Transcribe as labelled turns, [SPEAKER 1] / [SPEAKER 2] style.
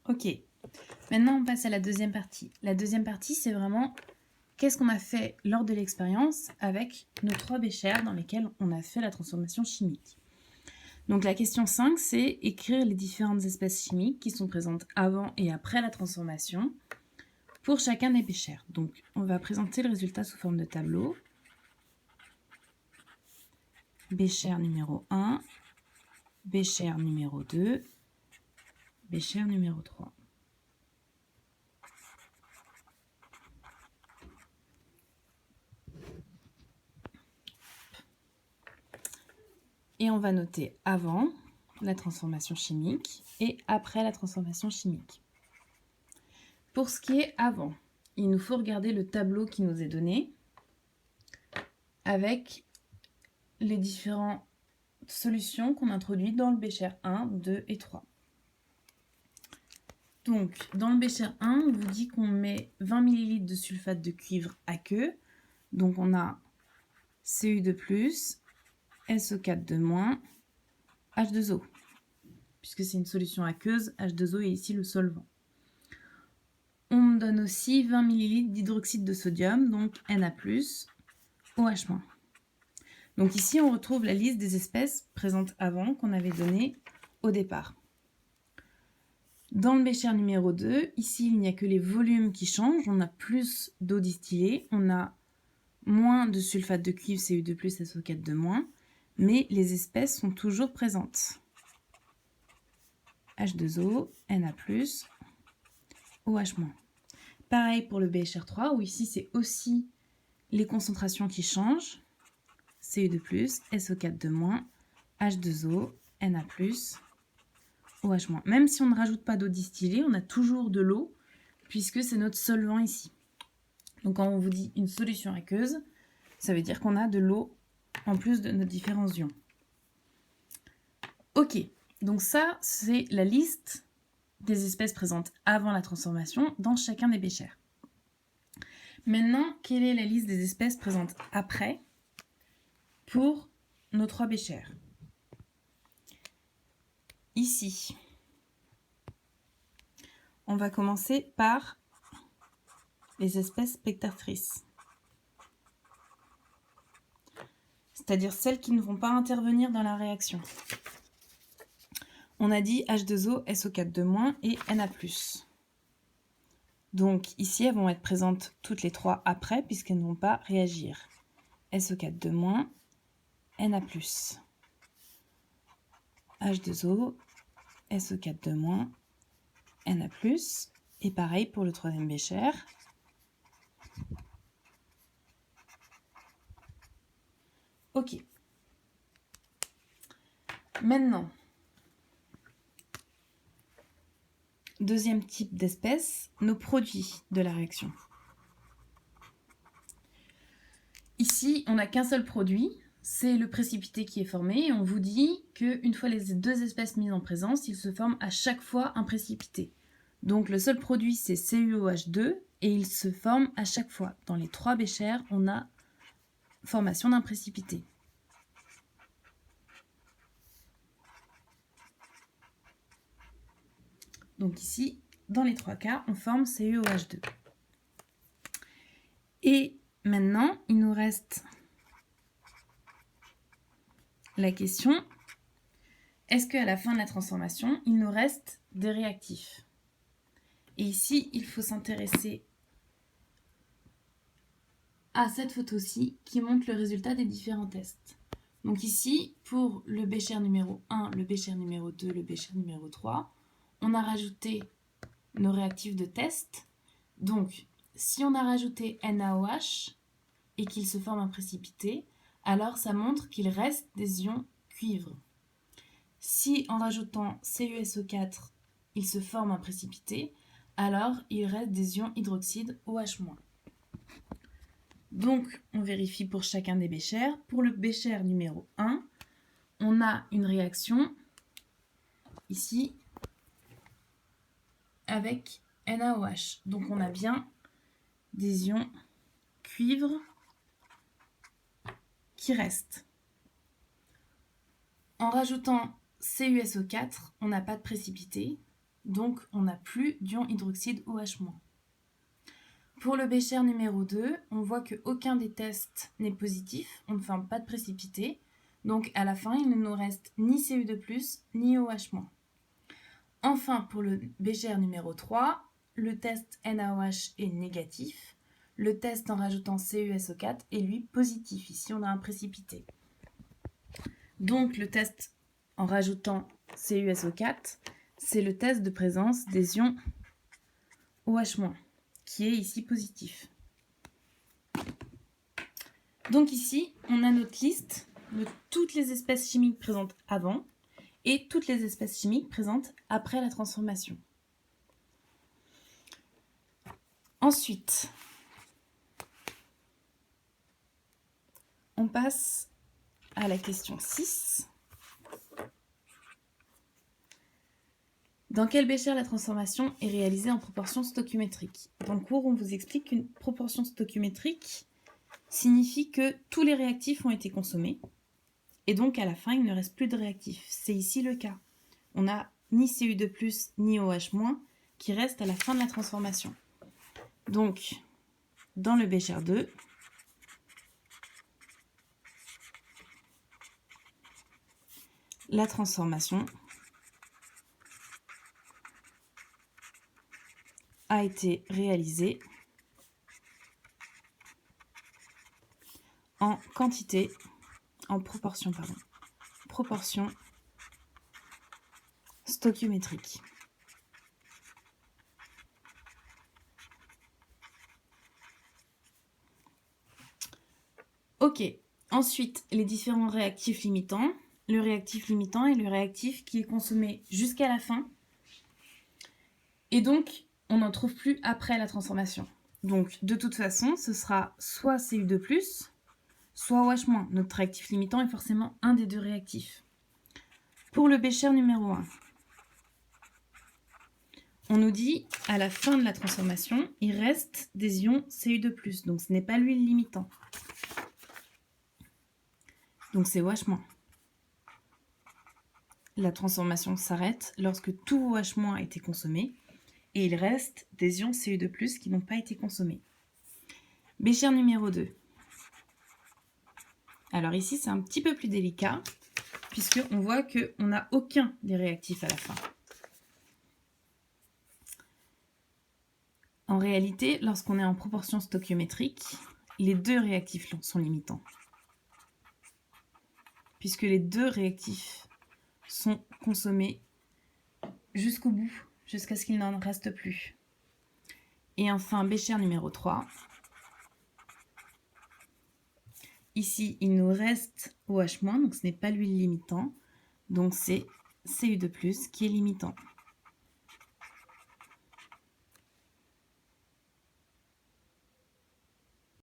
[SPEAKER 1] Ok, maintenant on passe à la deuxième partie. La deuxième partie, c'est vraiment qu'est-ce qu'on a fait lors de l'expérience avec nos 3 béchères dans lesquelles on a fait la transformation chimique. Donc la question 5, c'est écrire les différentes espèces chimiques qui sont présentes avant et après la transformation pour chacun des béchères. Donc on va présenter le résultat sous forme de tableau. Béchère numéro 1, béchère numéro 2, béchère numéro 3. Et on va noter avant la transformation chimique et après la transformation chimique. Pour ce qui est avant, il nous faut regarder le tableau qui nous est donné avec les différentes solutions qu'on introduit dans le bécher 1, 2 et 3. Donc, dans le bécher 1, on vous dit qu'on met 20 ml de sulfate de cuivre aqueux. Donc, on a Cu2+, SO4 de moins, H2O. Puisque c'est une solution aqueuse, H2O est ici le solvant. On me donne aussi 20 ml d'hydroxyde de sodium, donc Na+, OH-. Donc ici, on retrouve la liste des espèces présentes avant qu'on avait donnée au départ. Dans le bécher numéro 2, ici, il n'y a que les volumes qui changent. On a plus d'eau distillée, on a moins de sulfate de cuivre, Cu2+, SO4 de moins, mais les espèces sont toujours présentes. H2O, Na+, OH-. Pareil pour le bécher 3, où ici, c'est aussi les concentrations qui changent. Cu2+, SO4 de moins, H2O, Na+, OH-. Même si on ne rajoute pas d'eau distillée, on a toujours de l'eau, puisque c'est notre solvant ici. Donc quand on vous dit une solution aqueuse, ça veut dire qu'on a de l'eau en plus de nos différents ions. Ok, donc ça, c'est la liste des espèces présentes avant la transformation dans chacun des béchers. Maintenant, quelle est la liste des espèces présentes après pour nos 3 béchers? Ici, on va commencer par les espèces spectatrices, c'est-à-dire celles qui ne vont pas intervenir dans la réaction. On a dit H2O, SO4 de moins et Na+. Donc ici, elles vont être présentes toutes les 3 après, puisqu'elles ne vont pas réagir. SO4 de moins, Na+. H2O, SO4 de moins, Na+. Et pareil pour le 3e bécher. Ok. Maintenant, deuxième type d'espèce, nos produits de la réaction. Ici, on n'a qu'un seul produit, c'est le précipité qui est formé. Et on vous dit qu'une fois les 2 espèces mises en présence, il se forme à chaque fois un précipité. Donc le seul produit, c'est CuOH2 et il se forme à chaque fois. Dans les 3 béchers, on a formation d'un précipité. Donc ici, dans les 3 cas, on forme CuOH2. Et maintenant, il nous reste la question, est-ce qu'à la fin de la transformation, il nous reste des réactifs? Et ici, il faut s'intéresser à cette photo-ci qui montre le résultat des différents tests. Donc ici, pour le bécher numéro 1, le bécher numéro 2, le bécher numéro 3, on a rajouté nos réactifs de test. Donc, si on a rajouté NaOH et qu'il se forme un précipité, alors ça montre qu'il reste des ions cuivre. Si en rajoutant CuSO4, il se forme un précipité, alors il reste des ions hydroxyde OH-. Donc, on vérifie pour chacun des béchers. Pour le bécher numéro 1, on a une réaction ici avec NaOH. Donc, on a bien des ions cuivre qui restent. En rajoutant CuSO4, on n'a pas de précipité. donc on n'a plus d'ion hydroxyde OH-. Pour le bécher numéro 2, on voit qu'aucun des tests n'est positif, on ne forme pas de précipité, donc à la fin, il ne nous reste ni Cu2+, ni OH-. Enfin, pour le bécher numéro 3, le test NaOH est négatif, le test en rajoutant CuSO4 est lui positif, ici on a un précipité. Donc le test en rajoutant CuSO4, c'est le test de présence des ions OH-, qui est ici positif. Donc ici, on a notre liste de toutes les espèces chimiques présentes avant et toutes les espèces chimiques présentes après la transformation. Ensuite, on passe à la question 6. Dans quel bécher la transformation est réalisée en proportion stoichiométrique? Dans le cours, on vous explique qu'une proportion stoichiométrique signifie que tous les réactifs ont été consommés et donc à la fin, il ne reste plus de réactifs. C'est ici le cas. On n'a ni Cu2+, ni OH- qui restent à la fin de la transformation. Donc, dans le bécher 2, la transformation a été réalisée en quantité, en proportion, proportion stoichiométrique. Ok, ensuite les différents réactifs limitants. Le réactif limitant est le réactif qui est consommé jusqu'à la fin. Et donc, on n'en trouve plus après la transformation. Donc, de toute façon, ce sera soit Cu2+, soit OH-. Notre réactif limitant est forcément un des deux réactifs. Pour le bécher numéro 1, on nous dit, à la fin de la transformation, il reste des ions Cu2+, donc ce n'est pas lui le limitant. Donc c'est OH-. La transformation s'arrête lorsque tout OH- a été consommé et il reste des ions Cu2+, qui n'ont pas été consommés. Bécher numéro 2. Alors ici, c'est un petit peu plus délicat, puisqu'on voit qu'on n'a aucun des réactifs à la fin. En réalité, lorsqu'on est en proportion stoichiométrique, les deux réactifs sont limitants, puisque les deux réactifs sont consommés jusqu'au bout, jusqu'à ce qu'il n'en reste plus. Et enfin, bécher numéro 3. Ici, il nous reste OH-, donc ce n'est pas lui le limitant, donc c'est Cu2+, qui est limitant.